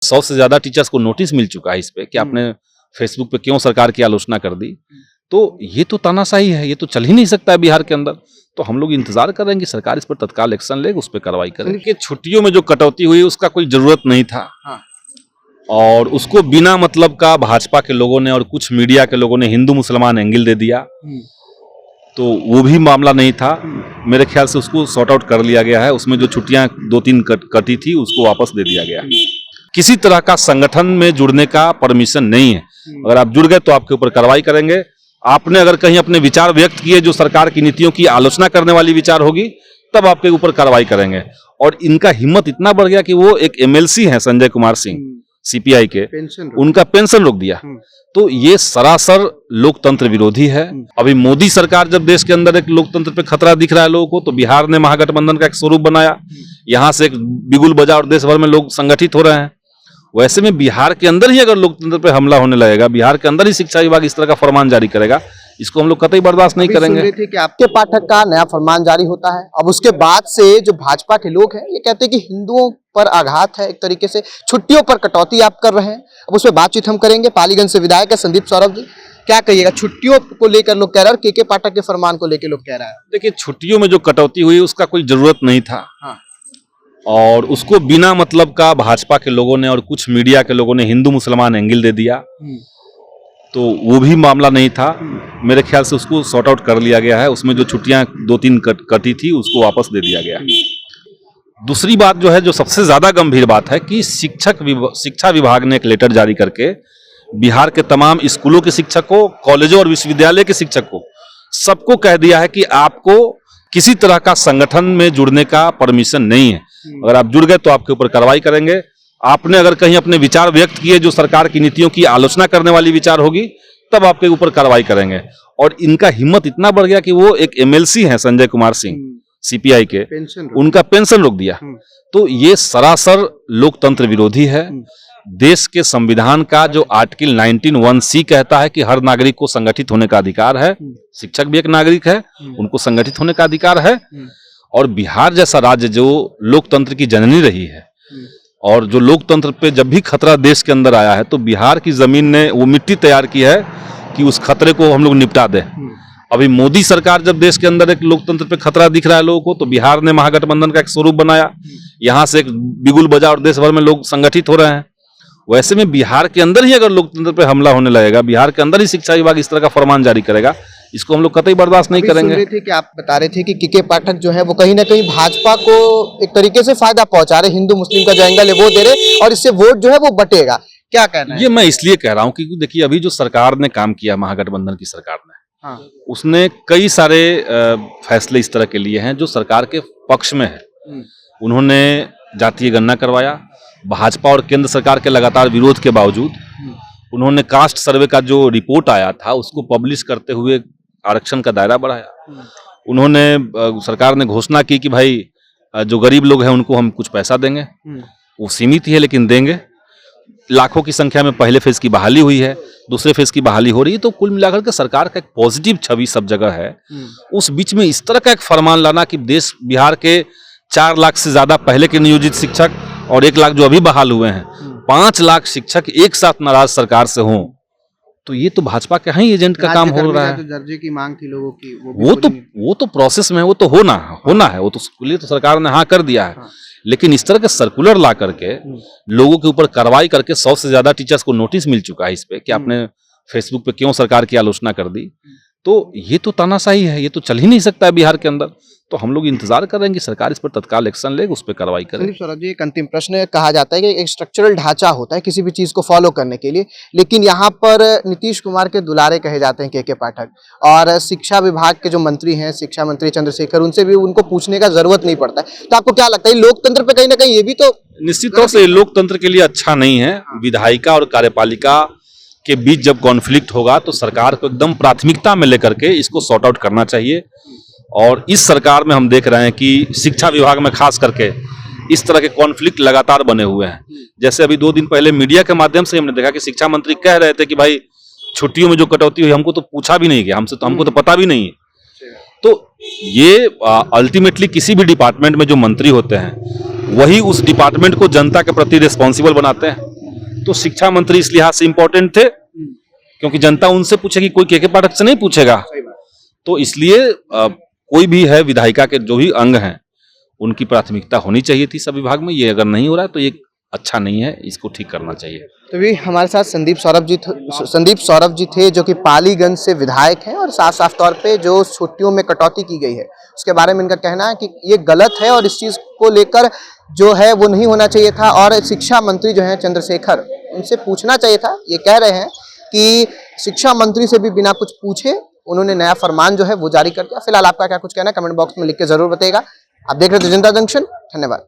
100 से ज्यादा टीचर्स को नोटिस मिल चुका है इस पे कि आपने फेसबुक पे क्यों सरकार की आलोचना कर दी। तो ये तो तानाशाही है, ये तो चल ही नहीं सकता है बिहार के अंदर। तो हम लोग इंतजार कर रहे हैं कि सरकार इस पर तत्काल एक्शन ले, उस पर कार्रवाई करे। कि छुट्टियों में जो कटौती हुई उसका कोई जरूरत नहीं था। और उसको बिना मतलब का भाजपा के लोगों ने और कुछ मीडिया के लोगों ने हिंदू मुसलमान एंगल दे दिया। तो वो भी मामला नहीं था। मेरे ख्याल से उसको सॉर्ट आउट कर लिया गया है। उसमें जो छुट्टियां 2-3 कटी थी उसको वापस दे दिया गया। किसी तरह का संगठन में जुड़ने का परमिशन नहीं है। अगर आप जुड़ गए तो आपके ऊपर कार्रवाई करेंगे। आपने अगर कहीं अपने विचार व्यक्त किए जो सरकार की नीतियों की आलोचना करने वाली विचार होगी, तब आपके ऊपर कार्रवाई करेंगे। और इनका हिम्मत इतना बढ़ गया कि वो एक एमएलसी हैं संजय कुमार सिंह सीपीआई के, उनका पेंशन रोक दिया। तो ये सरासर लोकतंत्र विरोधी है। अभी मोदी सरकार जब देश के अंदर एक लोकतंत्र पे खतरा दिख रहा है लोगों को, तो बिहार ने महागठबंधन का एक स्वरूप बनाया। यहाँ से एक बिगुल बजा और देश भर में लोग संगठित हो रहे हैं। वैसे में बिहार के अंदर ही अगर लोकतंत्र पे हमला होने लगेगा, बिहार के अंदर ही शिक्षा विभाग इस तरह का फरमान जारी करेगा, इसको हम लोग कतई बर्दाश्त नहीं करेंगे। सुन रहे थे कि आपके पाठक का नया फरमान जारी होता है। अब उसके बाद से जो भाजपा के लोग हैं ये कहते हैं कि हिंदुओं पर आघात है, एक तरीके से छुट्टियों पर कटौती आप कर रहे हैं। अब उस पर बातचीत हम करेंगे। पालीगंज से विधायक है संदीप सौरभ जी, क्या कहिएगा? छुट्टियों को लेकर लोग कह रहे हैं और के पाठक के फरमान को लेकर लोग कह रहे हैं। देखिए, छुट्टियों में जो कटौती हुई उसका कोई जरूरत नहीं था। और उसको बिना मतलब का भाजपा के लोगों ने और कुछ मीडिया के लोगों ने हिंदू मुसलमान एंगल दे दिया। तो वो भी मामला नहीं था। मेरे ख्याल से उसको सॉर्ट आउट कर लिया गया है। उसमें जो छुट्टियां 2-3 कटी थी उसको वापस दे दिया गया। दूसरी बात जो है, जो सबसे ज्यादा गंभीर बात है कि शिक्षा विभाग ने एक लेटर जारी करके बिहार के तमाम स्कूलों के शिक्षकों, कॉलेजों और विश्वविद्यालय के शिक्षकों सबको कह दिया है कि आपको किसी तरह का संगठन में जुड़ने का परमिशन नहीं है। अगर आप जुड़ गए तो आपके ऊपर कार्रवाई करेंगे। आपने अगर कहीं अपने विचार व्यक्त किए जो सरकार की नीतियों की आलोचना करने वाली विचार होगी, तब आपके ऊपर कार्रवाई करेंगे। और इनका हिम्मत इतना बढ़ गया कि वो एक एमएलसी हैं संजय कुमार सिंह सीपीआई के, उनका पेंशन रोक दिया। तो ये सरासर लोकतंत्र विरोधी है। देश के संविधान का जो आर्टिकल 19(1)(c) कहता है कि हर नागरिक को संगठित होने का अधिकार है। शिक्षक भी एक नागरिक है, उनको संगठित होने का अधिकार है। और बिहार जैसा राज्य जो लोकतंत्र की जननी रही है और जो लोकतंत्र पे जब भी खतरा देश के अंदर आया है, तो बिहार की जमीन ने वो मिट्टी तैयार की है कि उस खतरे को हम लोग निपटा दें। अभी मोदी सरकार जब देश के अंदर एक लोकतंत्र पे खतरा दिख रहा है लोगों को, तो बिहार ने महागठबंधन का एक स्वरूप बनाया। यहाँ से एक बिगुल बजा और देश भर में लोग संगठित हो रहे हैं। वैसे में बिहार के अंदर ही अगर लोकतंत्र पे हमला होने लगेगा, बिहार के अंदर ही शिक्षा विभाग इस तरह का फरमान जारी करेगा, इसको हम लोग कतई बर्दाश्त नहीं करेंगे। सुन रहे थे कि आप बता रहे थे कि के पाठक जो है वो कहीं ना कहीं भाजपा को एक तरीके से फायदा पहुंचा रहे, हिंदू मुस्लिम का जो एंगल है वो दे रहे और इससे वोट जो है वो बटेगा। क्या कहना है? ये मैं इसलिए कह रहा हूँ कि देखिए, अभी जो सरकार ने काम किया, महागठबंधन की सरकार ने, उसने कई सारे फैसले इस तरह के लिए हैं जो सरकार के पक्ष में है। उन्होंने जातीय गणना करवाया। भाजपा और केंद्र सरकार के लगातार विरोध के बावजूद उन्होंने कास्ट सर्वे का जो रिपोर्ट आया था उसको पब्लिश करते हुए आरक्षण का दायरा बढ़ाया। उन्होंने सरकार ने घोषणा की कि भाई जो गरीब लोग हैं उनको हम कुछ पैसा देंगे। वो सीमित ही है लेकिन देंगे। लाखों की संख्या में पहले फेज की बहाली हुई है, दूसरे फेज की बहाली हो रही है। तो कुल मिलाकर के सरकार का एक पॉजिटिव छवि सब जगह है। उस बीच में इस तरह का एक फरमान लाना कि देश बिहार के 4 लाख से ज्यादा पहले के नियोजित शिक्षक और 1 लाख जो अभी बहाल हुए हैं, 5 लाख शिक्षक एक साथ नाराज सरकार से हों, तो ये तो भाजपा के ही एजेंट का काम हो रहा है। तो दर्जे की मांग थी लोगों की, वो तो प्रोसेस में है, वो तो होना है। वो तो उसके लिए तो सरकार ने हाँ कर दिया है। लेकिन इस तरह के सर्कुलर ला करके लोगों के ऊपर कार्रवाई करके 100 से ज्यादा टीचर्स को नोटिस मिल चुका है इस पे कि आपने फेसबुक पे क्यों सरकार की आलोचना कर दी। तो ये तो तानाशाही है, ये तो चल ही नहीं सकता है बिहार के अंदर। तो हम लोग इंतजार कर रहे हैं कि सरकार इस पर तत्काल एक्शन ले, उस पर कार्रवाई करे। संदीप सौरभ जी, एक अंतिम प्रश्न, कहा जाता है कि एक स्ट्रक्चरल ढांचा होता है किसी भी चीज को फॉलो करने के लिए, लेकिन यहाँ पर नीतीश कुमार के दुलारे कहे जाते हैं के पाठक, और शिक्षा विभाग के जो मंत्री हैं, शिक्षा मंत्री चंद्रशेखर, उनसे भी उनको पूछने का जरूरत नहीं पड़ता है। तो आपको क्या लगता है लोकतंत्र पे कहीं ना कहीं ये भी तो निश्चित तौर से लोकतंत्र के लिए अच्छा नहीं है। विधायिका और कार्यपालिका के बीच जब कॉन्फ्लिक्ट होगा तो सरकार को एकदम प्राथमिकता में लेकर के इसको सॉर्ट आउट करना चाहिए। और इस सरकार में हम देख रहे हैं कि शिक्षा विभाग में खास करके इस तरह के कॉन्फ्लिक्ट लगातार बने हुए हैं। जैसे अभी 2 दिन पहले मीडिया के माध्यम से हमने देखा कि शिक्षा मंत्री कह रहे थे कि भाई छुट्टियों में जो कटौती हुई हमको तो पूछा भी नहीं गया, हमको तो पता भी नहीं है। तो ये अल्टीमेटली किसी भी डिपार्टमेंट में जो मंत्री होते हैं वही उस डिपार्टमेंट को जनता के प्रति रिस्पॉन्सिबल बनाते हैं। तो शिक्षा मंत्री इस लिहाज से इंपॉर्टेंट थे क्योंकि जनता उनसे पूछेगी, कोई के पाठक से नहीं पूछेगा। तो इसलिए कोई भी है विधायिका के जो भी अंग हैं उनकी प्राथमिकता होनी चाहिए थी सब विभाग में। ये अगर नहीं हो रहा है तो ये अच्छा नहीं है, इसको ठीक करना चाहिए। तो भी हमारे साथ संदीप सौरभ जी थे जो कि पालीगंज से विधायक हैं और साफ साफ तौर पे जो छुट्टियों में कटौती की गई है उसके बारे में इनका कहना है कि ये गलत है और इस चीज को लेकर जो है वो नहीं होना चाहिए था और शिक्षा मंत्री जो है चंद्रशेखर उनसे पूछना चाहिए था। ये कह रहे हैं कि शिक्षा मंत्री से भी बिना कुछ पूछे उन्होंने नया फरमान जो है वो जारी कर दिया। फिलहाल आपका क्या कुछ कहना है कमेंट बॉक्स में लिख के जरूर बताइएगा। आप देख रहे थे जनता जंक्शन, धन्यवाद।